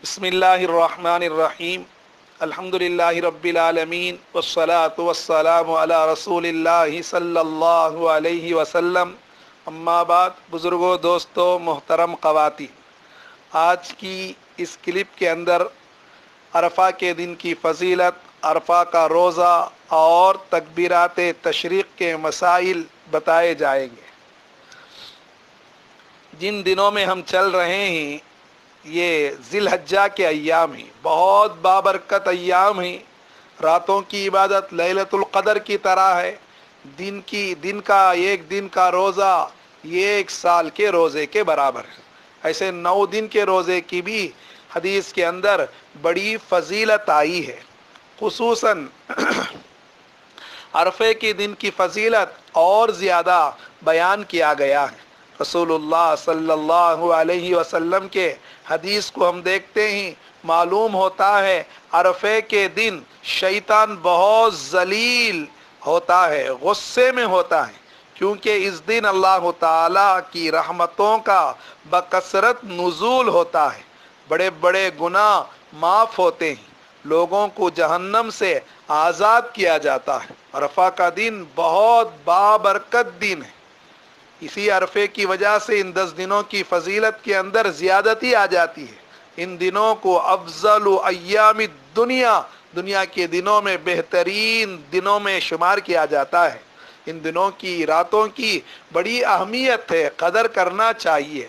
बिस्मिल्लाहिर्रहमानिर्रहीम अल्हम्दुलिल्लाहि रब्बिल आलमीन वस्सलातु वस्सलामु अला रसूलिल्लाहि सल्लल्लाहु अलैहि वसल्लम। अम्मा बाद, बुज़ुर्गों, दोस्तों, मोहतरम ख़वातीन, आज की इस क्लिप के अंदर अरफा के दिन की फ़जीलत, अरफा का रोज़ा और तकबीरात तशरीक़ के मसाइल बताए जाएंगे। जिन दिनों में हम चल रहे हैं ये ज़िलहज्जा के अय्याम हैं, बहुत बाबरकत अय्याम हैं। रातों की इबादत लैलतुल क़दर की तरह है। दिन का एक दिन का रोज़ा ये एक साल के रोज़े के बराबर है। ऐसे 9 दिन के रोज़े की भी हदीस के अंदर बड़ी फजीलत आई है। खुसूसन अरफे के दिन की फजीलत और ज़्यादा बयान किया गया है। रसूलुल्लाह सल्लल्लाहु अलैहि वसल्लम के हदीस को हम देखते ही मालूम होता है अरफे के दिन शैतान बहुत जलील होता है, गुस्से में होता है, क्योंकि इस दिन अल्लाह ताला की रहमतों का बकसरत नुज़ूल होता है। बड़े बड़े गुनाह माफ़ होते हैं, लोगों को जहन्नम से आज़ाद किया जाता है। अरफा का दिन बहुत बाबरकत दिन है। इसी अरफे की वजह से इन 10 दिनों की फजीलत के अंदर ज़्यादती आ जाती है। इन दिनों को अफजल अय्यामी दुनिया के दिनों में बेहतरीन दिनों में शुमार किया जाता है। इन दिनों की रातों की बड़ी अहमियत है, कदर करना चाहिए।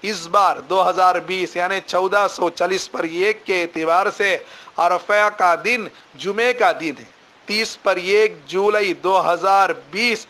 इस बार 2020 यानी 1440 पर एक के एतबार से अरफा का दिन जुमे का दिन है। 30 पर 1 जुलाई 2020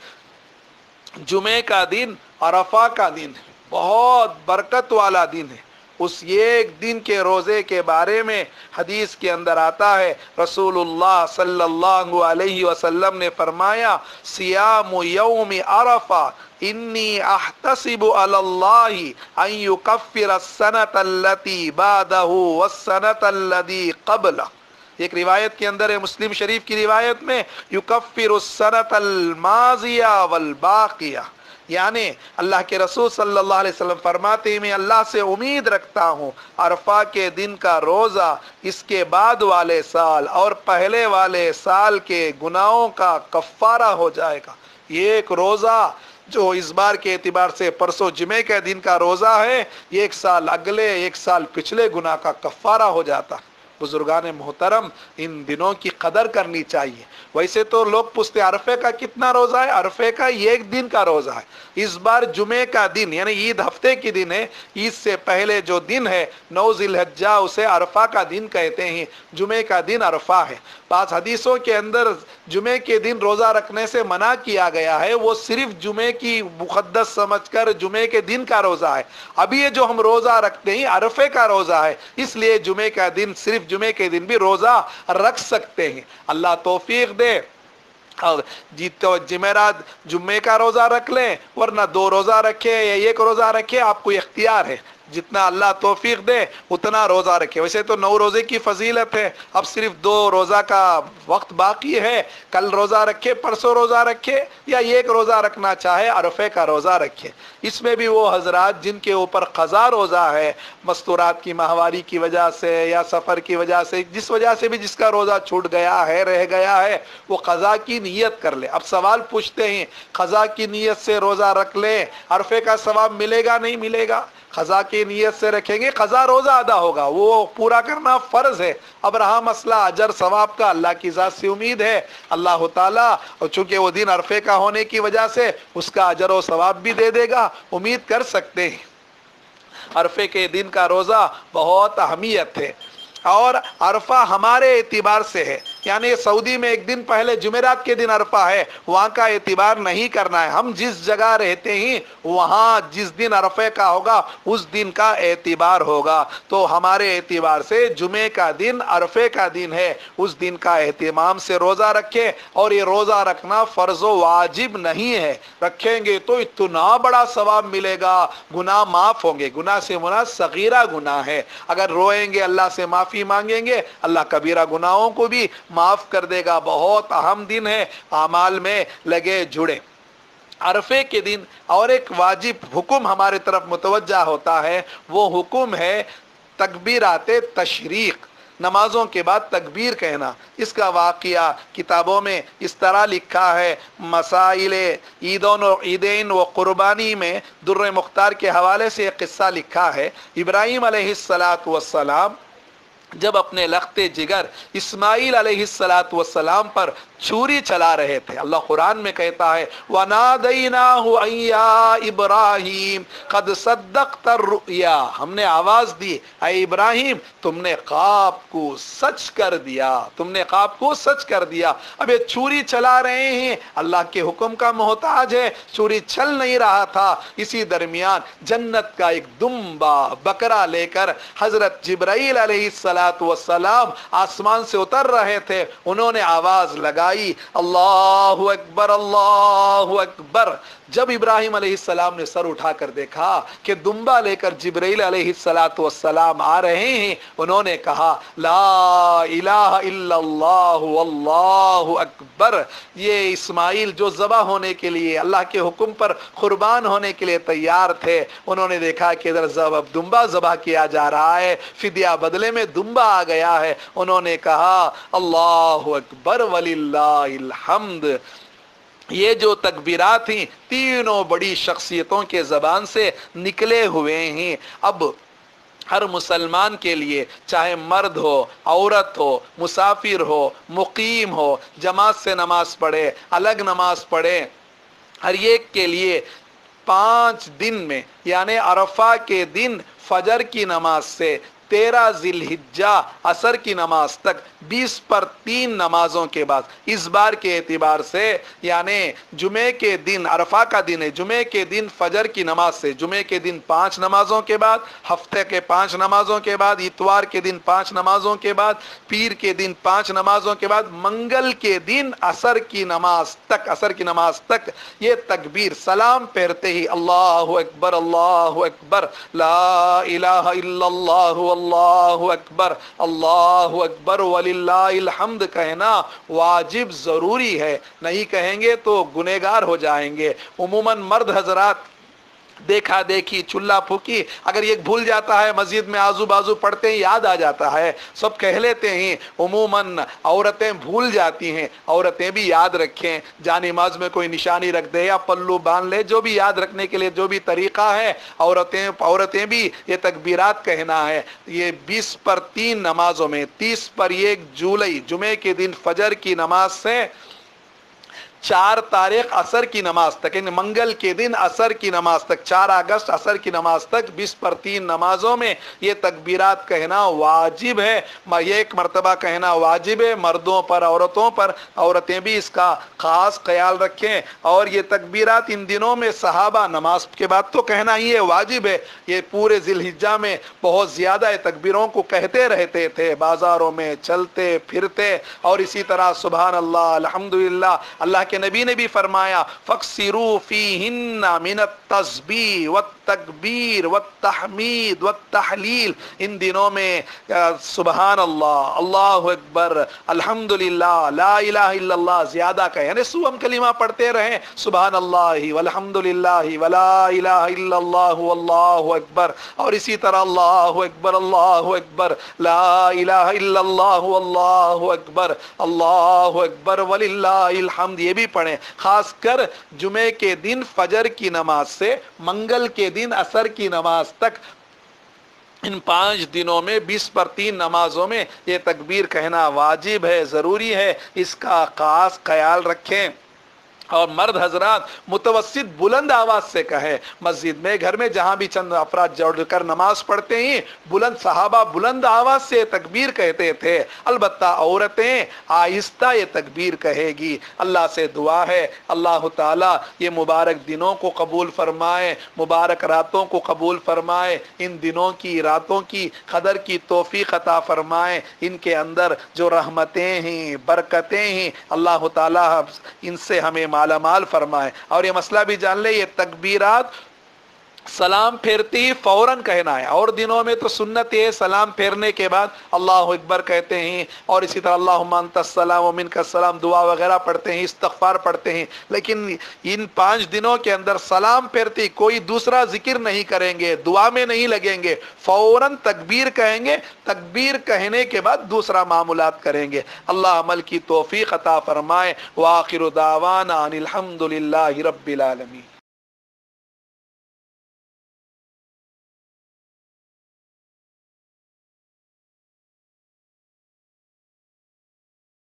जुमे का दिन अरफा का दिन है, बहुत बरकत वाला दिन है। उस एक दिन के रोज़े के बारे में हदीस के अंदर आता है, रसूलुल्लाह सल्लल्लाहु अलैहि वसल्लम ने फरमाया, सियामु यौम अरफा इन्नी अहतसिबु अलल्लाहि अन युकफ्फिर अस्सनत अल्लती बादहु वस्सनत अल्लती क़ब्लह। एक रिवायत के अंदर है, मुस्लिम शरीफ की रिवायत में, युकफ्फिरुस्सनत अल-माज़िया वल बाक़िया, यानी अल्लाह के रसूल सल्लल्लाहु अलैहि वसल्लम फरमाते हैं, मैं अल्लाह से उम्मीद रखता हूँ अरफा के दिन का रोज़ा इसके बाद वाले साल और पहले वाले साल के गुनाहों का कफ़ारा हो जाएगा। ये एक रोज़ा जो इस बार के एतबार से परसों जुमे के दिन का रोज़ा है, एक साल अगले, एक साल पिछले गुनाह का कफ़ारा हो जाता है। बुजुर्गान मोहतरम, इन दिनों की कदर करनी चाहिए। वैसे तो लोग पूछते अरफे का कितना रोज़ा है, अरफे का एक दिन का रोज़ा है। इस बार जुमे का दिन यानी ईद हफ्ते की दिन है। ईद से पहले जो दिन है 9 ज़िलहज्जा, उसे अरफा का दिन कहते हैं। जुमे का दिन अरफा है। 5 हदीसों के अंदर जुमे के दिन रोज़ा रखने से मना किया गया है, वो सिर्फ जुमे की मुक़द्दस समझकर जुमे के दिन का रोज़ा है। अभी ये जो हम रोज़ा रखते हैं अरफे का रोज़ा है, इसलिए जुमे का दिन सिर्फ जुमे के दिन भी रोज़ा रख सकते हैं। अल्लाह तौफीक दे और जीतो जुमेरात जुम्मे का रोज़ा रख लें, वरना 2 रोज़ा रखे या 1 रोज़ा रखे, आपको इख्तियार है। जितना अल्लाह तौफीक दे उतना रोज़ा रखे। वैसे तो 9 रोज़े की फजीलत है, अब सिर्फ 2 रोज़ा का वक्त बाकी है। कल रोज़ा रखे, परसों रोज़ा रखे, या 1 रोज़ा रखना चाहे अरफे का रोज़ा रखे। इसमें भी वो हजरात जिनके ऊपर क़ज़ा रोज़ा है, मस्तूरात की माहवारी की वजह से या सफ़र की वजह से, जिस वजह से भी जिसका रोज़ा छूट गया है, रह गया है, वो क़ज़ा की नीयत कर ले। अब सवाल पूछते हैं, क़ज़ा की नीयत से रोज़ा रख ले, अरफे का सवाब मिलेगा नहीं मिलेगा? क़ज़ा की नीयत से रखेंगे, क़ज़ा रोज़ा अदा होगा, वो पूरा करना फ़र्ज़ है। अब रहा मसला अजर सवाब का, अल्लाह की ज़ात से उम्मीद है अल्लाह ताला, और चूँकि वो दिन अरफे का होने की वजह से उसका अजर व सवाब भी दे देगा, उम्मीद कर सकते हैं। अरफे के दिन का रोज़ा बहुत अहमियत है और अरफा हमारे एतबार से है, यानी सऊदी में एक दिन पहले जुमेरात के दिन अरफा है, वहाँ का एतबार नहीं करना है। हम जिस जगह रहते हैं वहाँ जिस दिन अरफे का होगा उस दिन का एतबार होगा। तो हमारे एतबार से जुमे का दिन अरफे का दिन है, उस दिन का एहतिमाम से रोज़ा रखें। और ये रोज़ा रखना फ़र्ज़ व वाजिब नहीं है, रखेंगे तो इतना बड़ा सवाब मिलेगा, गुनाह माफ़ होंगे। गुनाह से मुराद सगीरा गुनाह है। अगर रोएंगे, अल्लाह से माफ़ी मांगेंगे, अल्लाह कबीरा गुनाहों को भी माफ़ कर देगा। बहुत अहम दिन है, आमाल में लगे जुड़े। अरफे के दिन और एक वाजिब हुक्म हमारे तरफ मुतवज्जा होता है, वो हुक्म है تکبیرات تشریق، نمازوں کے بعد تکبیر کہنا، اس کا واقعہ کتابوں میں اس طرح لکھا ہے۔ مسائل عیدین و قربانی میں در مختار کے حوالے سے ایک قصہ لکھا ہے۔ ابراہیم علیہ السلام جب اپنے لخت جگر اسماعیل علیہ السلام پر چھری چلا رہے تھے، اللہ قرآن میں کہتا ہے وَنَادَيْنَاهُ أَن يَا إِبْرَاهِيمُ قَدْ صَدَّقْتَ الرُّؤْيَا، ہم نے آواز دی اے ابراہیم تم نے خواب کو سچ کر دیا، تم نے خواب کو سچ کر دیا۔ اب یہ چھری چلا رہے ہیں، اللہ کے حکم کا محتاج ہے، چھری چل نہیں رہا تھا۔ اسی درمیان جنت کا ایک دمبا بکرا لے کر حضرت جبرائیل علیہ السلام آسمان سے اتر رہے تھے، انہوں نے آواز لگائی اللہ اکبر اللہ اکبر۔ جب ابراہیم علیہ السلام نے سر اٹھا کر دیکھا کہ دمبا لے کر جبرائیل علیہ السلام آ رہے ہیں، انہوں نے کہا لا الہ الا اللہ واللہ اکبر۔ یہ اسماعیل جو ذبح ہونے کے لیے اللہ کے حکم پر قربان ہونے کے لیے تیار تھے، انہوں نے دیکھا کہ ادھر دمبا ذبح کیا جا رہا ہے، فدیہ بدلے میں دمبا آ گیا ہے، انہوں نے کہا اللہ اکبر وللہ الحمد۔ یہ جو تکبیرات تھیں تینوں بڑی شخصیتوں کے زبان سے نکلے ہوئے ہیں۔ اب ہر مسلمان کے لیے چاہے مرد ہو، عورت ہو، مسافر ہو، مقیم ہو، جماعت سے نماز پڑھے، الگ نماز پڑھے، ہر ایک کے لیے 5 دن میں یعنی عرفہ کے دن فجر کی نماز سے 13 ذی الحجہ عصر کی نماز تک 20 پر 3 نمازوں کے بعد، اس بار کے اعتبار سے یعنی جمعے کے دن عرفہ کا دن ہے، جمعے کے دن فجر کی نماز سے جمعے کے دن 5 نمازوں کے بعد، ہفتے کے 5 نمازوں کے بعد، اتوار کے دن 5 نمازوں کے بعد، پیر کے دن 5 نمازوں کے بعد، منگل کے دن عصر کی نماز تک یہ تکبیر سلام پھیرتے ہی اللہ اکبر لا الہ الا اللہ اللہ اکبر وللہ الحمد کہنا واجب ضروری ہے، نہیں کہیں گے تو گنہگار ہو جائیں گے۔ عموماً مرد حضرات دیکھا دیکھی چلہ پھوکی اگر یہ بھول جاتا ہے، مسجد میں آزو بازو پڑھتے ہیں یاد آ جاتا ہے، سب کہہ لیتے ہیں، عموماً عورتیں بھول جاتی ہیں، عورتیں بھی یاد رکھیں، جانماز میں کوئی نشانی رکھ دے یا پلو باندھ لے، جو بھی یاد رکھنے کے لیے جو بھی طریقہ ہے، عورتیں بھی یہ تکبیرات کہنا ہے۔ یہ 20 پر 3 نمازوں میں 30 پر 1 جولائی جمعے کے دن فجر کی نماز سے 4 تاریخ عصر کی نماز تک، یعنی منگل کے دن عصر کی نماز تک، 4 اگست عصر کی نماز تک 20 پر 3 نمازوں میں یہ تکبیرات کہنا واجب ہے، ایک مرتبہ کہنا واجب ہے، مردوں پر عورتوں پر، عورتیں بھی اس کا خاص خیال رکھیں۔ اور یہ تکبیرات ان دنوں میں صحابہ نماز کے بعد تو کہنا ہی ہے، واجب ہے، یہ پورے ذی الحجہ میں بہت زیادہ تکبیروں کو کہتے رہتے تھے، بازاروں میں چلتے پھرتے، اور اسی طرح سبحان اللہ الحمدللہ۔ اللہ کے نبی نے بھی فرمایا فَاكْثِرُوا فِيهِنَّ مِنَ التَّسْبِيحِ وَالتَّكْبِيرِ وَالتَّحْمِيدِ وَالتَّحْلِيلِ، ان دنوں میں سبحان اللہ، اللہ اکبر، الحمدللہ، لا الہ الا اللہ زیادہ کہیں، یعنی سوم کلمہ پڑھتے رہیں، سبحان اللہ والحمدللہ ولا الہ الا اللہ واللہ اکبر، اور اسی طرح اللہ اکبر لا الہ الا اللہ واللہ اکبر وللہ الحمد، یہ بھی پڑھیں۔ خاص کر جمعے کے دن فجر کی نماز سے منگل کے دن عصر کی نماز تک، ان 5 دنوں میں 20 پر 3 نمازوں میں یہ تکبیر کہنا واجب ہے، ضروری ہے، اس کا خاص خیال رکھیں۔ اور مرد حضرات متوسط بلند آواز سے کہے، مسجد میں گھر میں جہاں بھی چند افراد جوڑ کر نماز پڑھتے ہیں، صحابہ بلند آواز سے تکبیر کہتے تھے، البتہ عورتیں آہستہ یہ تکبیر کہے گی۔ اللہ سے دعا ہے اللہ تعالیٰ یہ مبارک دنوں کو قبول فرمائے، مبارک راتوں کو قبول فرمائے، ان دنوں کی راتوں کی قدر کی توفیق عطا فرمائے، ان کے اندر جو رحمتیں ہیں برکتیں ہیں اللہ تعالیٰ ان سے ہمیں مالا مال فرمائے۔ اور یہ مسئلہ بھی جان لے، یہ تکبیرات سلام پھیرتی ہی فوراً کہنا ہے، اور دنوں میں تو سنت ہے سلام پھیرنے کے بعد اللہ اکبر کہتے ہیں، اور اسی طرح اللہم انت السلام و منک السلام دعا وغیرہ پڑھتے ہیں، استغفار پڑھتے ہیں، لیکن ان 5 دنوں کے اندر سلام پھیرتی کوئی دوسرا ذکر نہیں کریں گے، دعا میں نہیں لگیں گے، فوراً تکبیر کہیں گے، تکبیر کہنے کے بعد دوسرا معاملات کریں گے۔ اللہ عمل کی توفیق عطا فرمائے۔ وآخر دعوانا ان الحمد للہ رب العالمین۔